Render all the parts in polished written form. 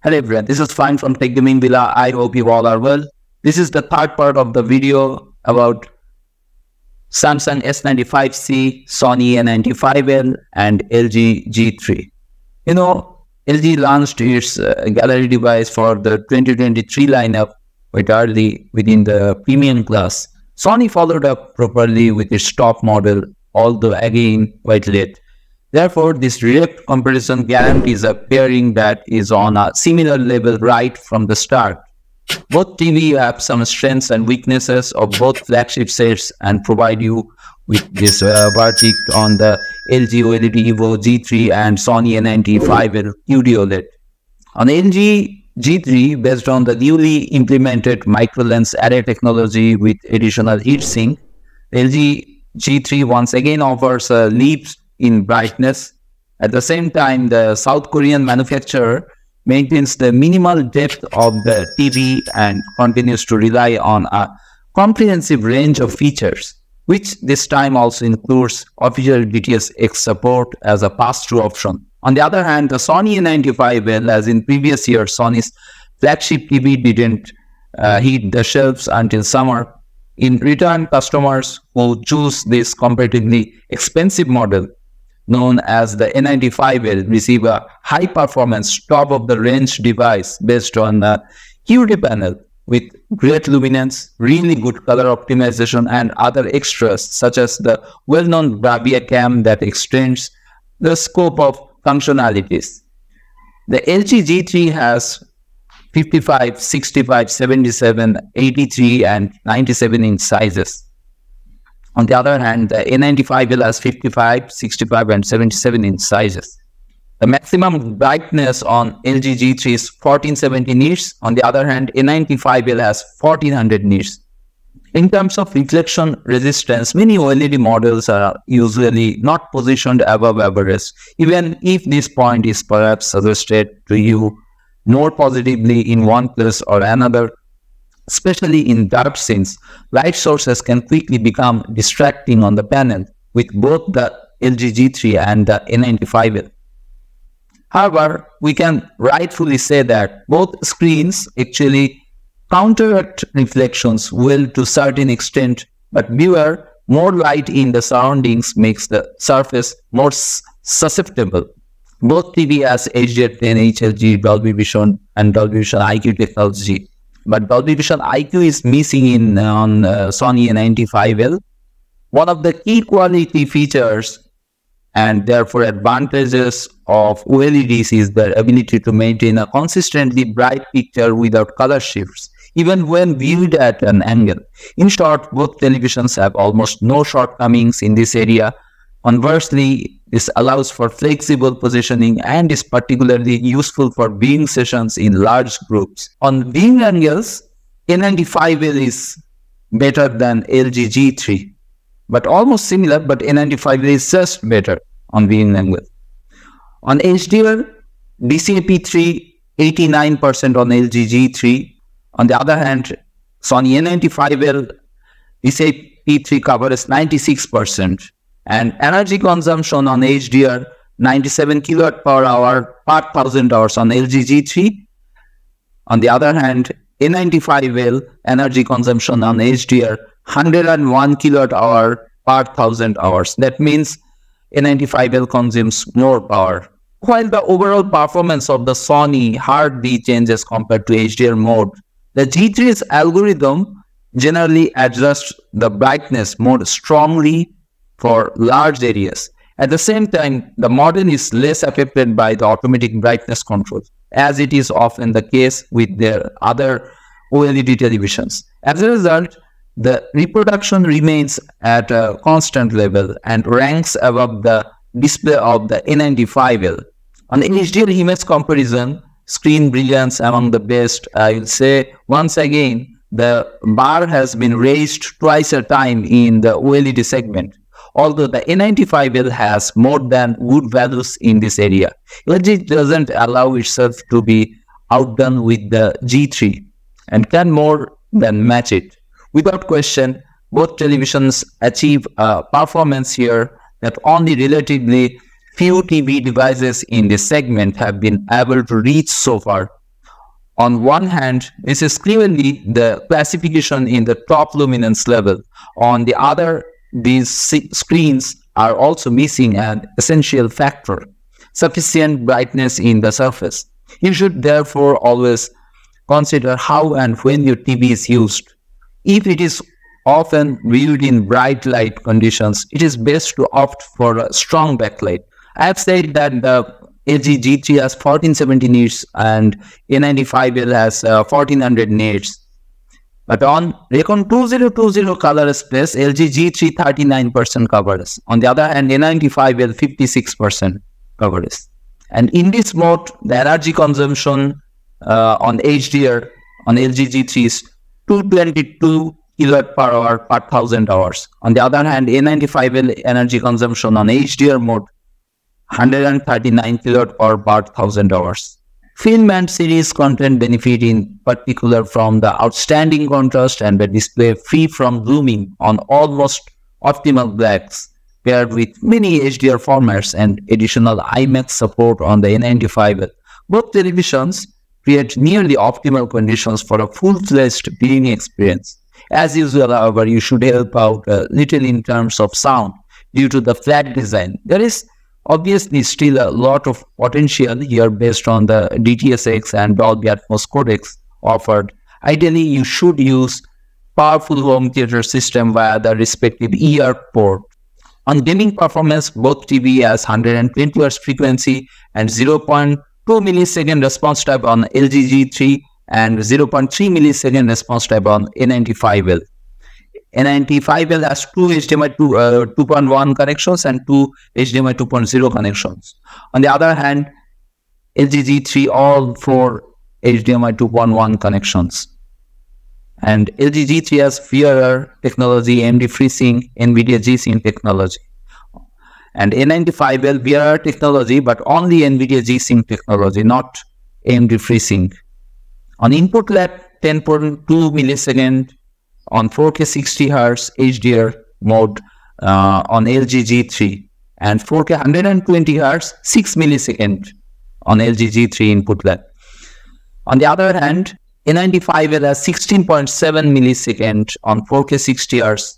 Hello everyone, this is Fine from Tech Gaming Villa. I hope you all are well. This is the third part of the video about Samsung S95C, Sony A95L and LG G3. LG launched its gallery device for the 2023 lineup quite early within the premium class. Sony followed up properly with its top model, although again quite late. Therefore, this direct comparison guarantees a pairing that is on a similar level right from the start. Both TV have some strengths and weaknesses of both flagship sets and provide you with this verdict on the LG OLED Evo G3 and Sony A95L QD-Oled. On LG G3, based on the newly implemented micro-lens array technology with additional heatsink, LG G3 once again offers a leap in brightness. At the same time, the South Korean manufacturer maintains the minimal depth of the TV and continues to rely on a comprehensive range of features, which this time also includes official DTS:X support as a pass-through option. On the other hand, the Sony A95L, as in previous years, Sony's flagship TV didn't hit the shelves until summer. In return, customers who choose this comparatively expensive model known as the A95L receive a high-performance, top-of-the-range device based on a QD panel with great luminance, really good color optimization, and other extras such as the well-known Bravia cam that extends the scope of functionalities. The LG G3 has 55, 65, 77, 83, and 97 inch sizes. On the other hand, the A95L has 55, 65, and 77 inch sizes. The maximum brightness on LG G3 is 1470 nits. On the other hand, A95L has 1400 nits. In terms of reflection resistance, many OLED models are usually not positioned above average, even if this point is perhaps suggested to you more positively in one place or another. Especially in dark scenes, light sources can quickly become distracting on the panel with both the LG G3 and the A95L. However, we can rightfully say that both screens actually counteract reflections well to a certain extent, but beware, more light in the surroundings makes the surface more susceptible. Both TV has HDR10 HLG, Dolby Vision and Dolby Vision IQ technology. But Dolby Vision IQ is missing on Sony A95L. One of the key quality features and therefore advantages of OLEDs is their ability to maintain a consistently bright picture without color shifts, even when viewed at an angle. In short, both televisions have almost no shortcomings in this area. Conversely, this allows for flexible positioning and is particularly useful for viewing sessions in large groups. On viewing angles, A95L is better than LG G3, but almost similar, but A95L is just better on viewing angle. On HDR, DCI-P3 89% on LG G3. On the other hand, Sony A95L DCI-P3 cover is 96%. And energy consumption on HDR 97 kWh per 1000 hours on LG G3. On the other hand, A95L energy consumption on HDR 101 kWh per 1000 hours. That means A95L consumes more power. While the overall performance of the Sony hardly changes compared to HDR mode, the G3's algorithm generally adjusts the brightness more strongly for large areas. At the same time, the model is less affected by the automatic brightness control, as it is often the case with their other OLED televisions. As a result, the reproduction remains at a constant level and ranks above the display of the A95L. On HDR image comparison, screen brilliance among the best, I will say once again, the bar has been raised twice a time in the OLED segment. Although the A95L has more than good values in this area, LG doesn't allow itself to be outdone with the G3 and can more than match it. Without question, both televisions achieve a performance here that only relatively few TV devices in this segment have been able to reach so far. On one hand, this is clearly the classification in the top luminance level. On the other, these screens are also missing an essential factor: sufficient brightness in the surface. You should therefore always consider how and when your TV is used. If it is often viewed in bright light conditions, it is best to opt for a strong backlight. I have said that the LG G3 has 1470 nits and A95L has 1400 nits. But on Recon 2020 color space, LG G3 39% coverage. On the other hand, A95L 56% coverage. And in this mode, the energy consumption on HDR on LG G3 is 222 kW per hour per 1000 hours. On the other hand, A95L energy consumption on HDR mode 139 kW per 1000 hours. Film and series content benefit in particular from the outstanding contrast and the display free from blooming on almost optimal blacks, paired with many HDR formats and additional IMAX support on the A95L. Both televisions create nearly optimal conditions for a full-fledged viewing experience. As usual, however, you should help out a little in terms of sound due to the flat design. There is obviously still a lot of potential here based on the DTS:X and Dolby Atmos codecs offered. Ideally, you should use powerful home theater system via the respective ER port. On gaming performance, both TV has 120 Hz frequency and 0.2 millisecond response time on LG G3 and 0.3 millisecond response time on A95L. A95L has two HDMI 2.1 connections and two HDMI 2.0 connections. On the other hand, LG G3 all four HDMI 2.1 connections. And LG G3 has VRR technology, AMD FreeSync, NVIDIA G-Sync technology. And A95L VRR technology, but only NVIDIA G-Sync technology, not AMD FreeSync. On input lag, 10.2 millisecond on 4K 60 Hz HDR mode on LG G3 and 4K 120 Hz 6 millisecond on LG G3 input lag. On the other hand, A95L has 16.7 millisecond on 4K 60 Hz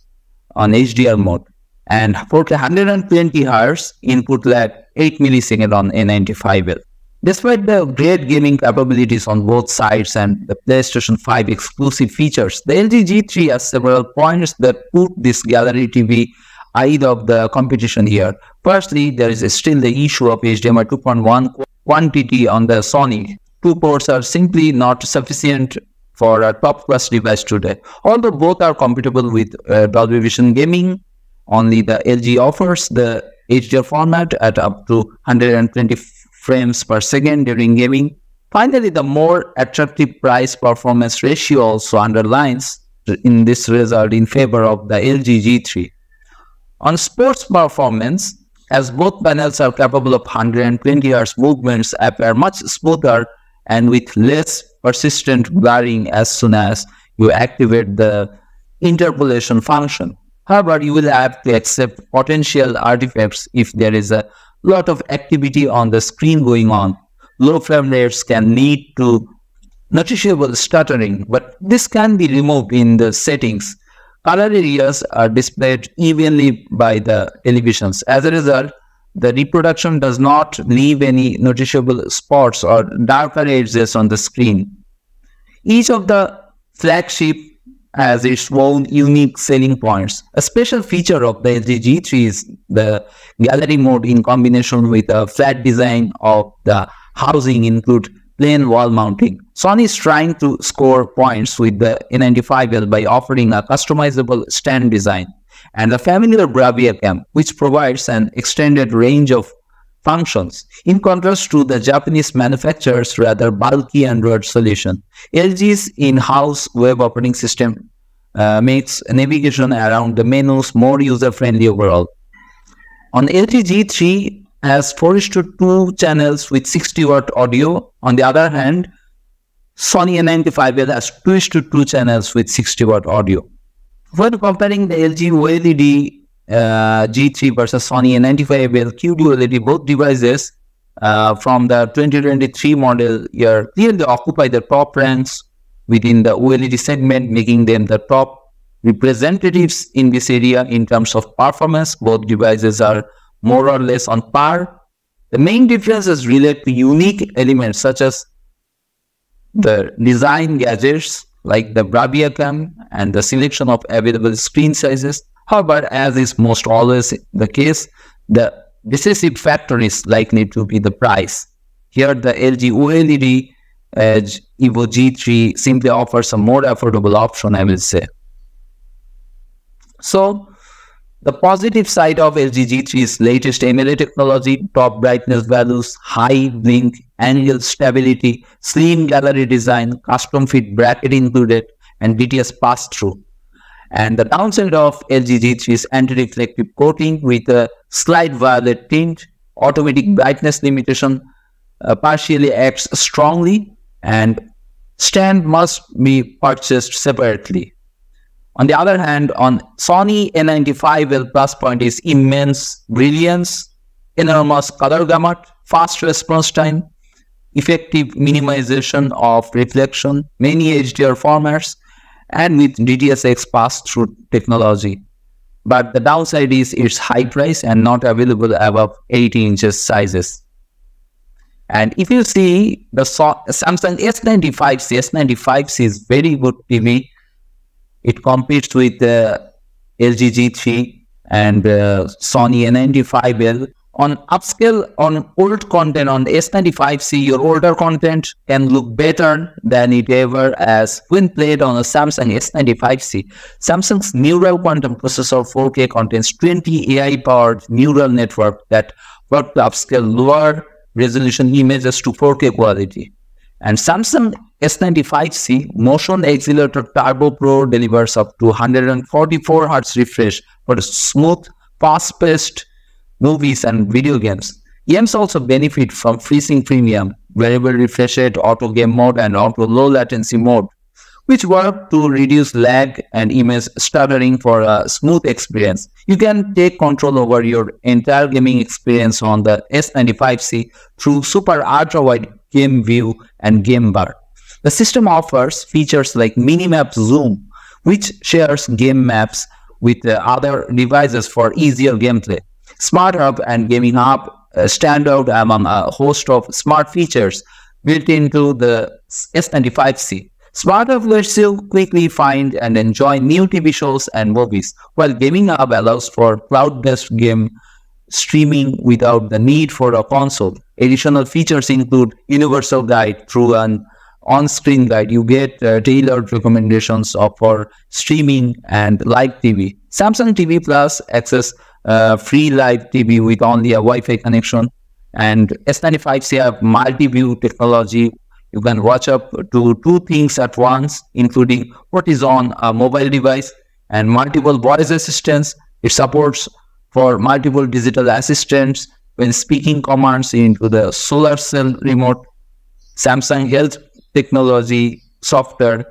on HDR mode and 4K 120 Hz input lag 8 millisecond on A95L. Despite the great gaming capabilities on both sides and the PlayStation 5 exclusive features, the LG G3 has several points that put this gallery TV ahead of the competition here. Firstly, there is still the issue of HDMI 2.1 quantity on the Sony. Two ports are simply not sufficient for a top-class device today. Although both are compatible with Dolby Vision gaming, only the LG offers the HDR format at up to 120 frames per second during gaming. Finally, the more attractive price-performance ratio also underlines in this result in favor of the LG G3. On sports performance, as both panels are capable of 120 Hz movements appear much smoother and with less persistent blurring as soon as you activate the interpolation function. However, you will have to accept potential artifacts if there is a lot of activity on the screen going on. Low frame rates can lead to noticeable stuttering, but this can be removed in the settings. Color areas are displayed evenly by the televisions. As a result, the reproduction does not leave any noticeable spots or darker edges on the screen. Each of the flagship has its own unique selling points. A special feature of the LG G3 is the gallery mode in combination with a flat design of the housing include plain wall mounting. Sony is trying to score points with the A95L by offering a customizable stand design and the familiar Bravia cam, which provides an extended range of functions. In contrast to the Japanese manufacturer's rather bulky Android solution, LG's in-house web operating system makes navigation around the menus more user-friendly overall. On LG G3 has 4:2 channels with 60-watt audio. On the other hand, Sony A95L has 2:2 channels with 60-watt audio. When comparing the LG OLED G3 versus Sony A95L QD-Oled, both devices from the 2023 model year clearly occupy the top ranks within the OLED segment, making them the top representatives in this area in terms of performance. Both devices are more or less on par. The main differences relate to unique elements such as the design gadgets like the Bravia cam and the selection of available screen sizes. However, as is most always the case, the decisive factor is likely to be the price. Here, the LG OLED Evo G3 simply offers a more affordable option, I will say. So, the positive side of LG G3's latest MLA technology, top brightness values, high blink, angle stability, slim gallery design, custom fit bracket included, and BTS pass-through. And the downside of LG G3 is anti-reflective coating with a slight violet tint, automatic brightness limitation partially acts strongly, and stand must be purchased separately. On the other hand, on Sony A95L plus point is immense brilliance, enormous color gamut, fast response time, effective minimization of reflection, many HDR formats, and with DTS:X pass-through technology. But the downside is its high price and not available above 80 inches sizes. And if you see the Samsung S95C is very good TV. It competes with LG G3 and Sony A95L. On upscale, on old content on S95C, your older content can look better than it ever has when played on a Samsung S95C. Samsung's neural quantum processor 4K contains 20 AI-powered neural network that work to upscale lower resolution images to 4K quality. And Samsung S95C Motion Accelerator Turbo Pro delivers up to 144 Hz refresh for smooth, fast-paced movies and video games. Games also benefit from FreeSync Premium, variable refresh rate, auto game mode, and auto low latency mode, which work to reduce lag and image stuttering for a smooth experience. You can take control over your entire gaming experience on the S95C through super ultra-wide game view and game bar. The system offers features like Minimap Zoom, which shares game maps with other devices for easier gameplay. Smart Hub and Gaming Hub stand out among a host of smart features built into the S95C. Smart Hub lets you quickly find and enjoy new TV shows and movies, while Gaming Hub allows for cloud-based game streaming without the need for a console. Additional features include universal guide through an on-screen guide. You get tailored recommendations for streaming and live TV. Samsung TV Plus access free live TV with only a Wi-Fi connection, and S95C have multi-view technology. You can watch up to 2 things at once, including what is on a mobile device and multiple voice assistants. It supports for multiple digital assistants when speaking commands into the solar cell remote. Samsung Health technology software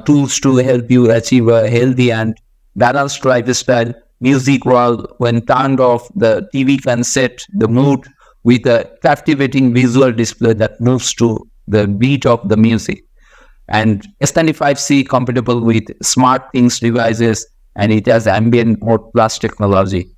tools to help you achieve a healthy and balanced lifestyle. Music wall, when turned off, the TV can set the mood with a captivating visual display that moves to the beat of the music. And S95C compatible with SmartThings devices, and it has ambient mode plus technology.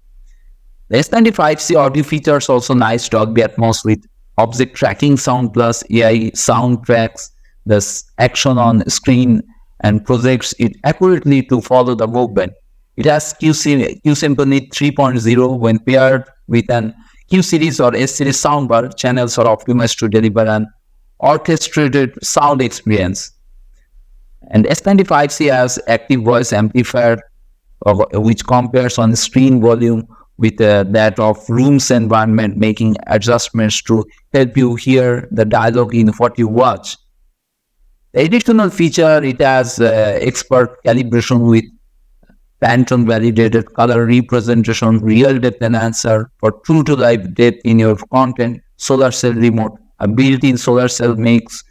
The S95C audio features also nice Dolby Atmos with object tracking sound plus AI soundtracks, the action on screen, and projects it accurately to follow the movement. It has Q-Symphony 3.0 when paired with an Q-Series or S-Series soundbar. Channels are optimized to deliver an orchestrated sound experience. And S95C has active voice amplifier, which compares on screen volume with that of room's environment, making adjustments to help you hear the dialogue in what you watch. The additional feature, it has expert calibration with Pantone validated color representation, real depth enhancer for true to life depth in your content, solar cell remote. A built-in solar cell makes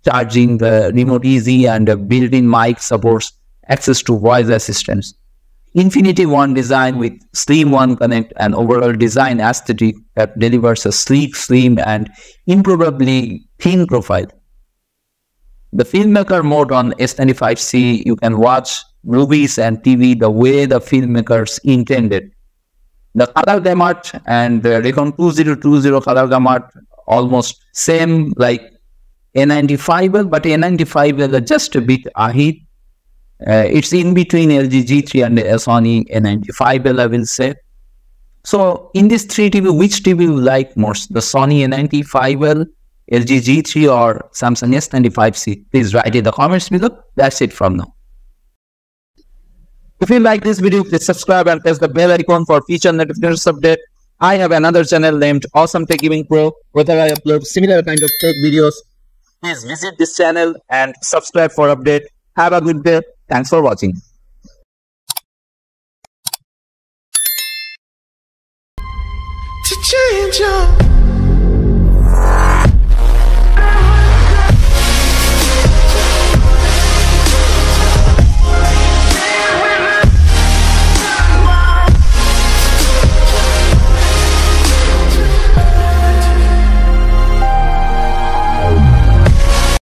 charging the remote easy, and a built-in mic supports access to voice assistants. Infinity One design with Slim One Connect and overall design aesthetic that delivers a sleek, slim, and improbably thin profile. The filmmaker mode on S95C, you can watch movies and TV the way the filmmakers intended. The color gamut and the Recon 2020 color gamut almost same like A95L, but A95L is just a bit ahead. It's in between LG G3 and Sony A95L, I will say. So in this three TV, which TV you like most? The Sony A95L, LG G3 or Samsung S95C? Please write in the comments below. That's it from now. If you like this video, please subscribe and press the bell icon for future notifications update. I have another channel named Awesome Tech Gaming Pro, where I upload similar kind of tech videos. Please visit this channel and subscribe for update. Have a good day. Thanks for watching.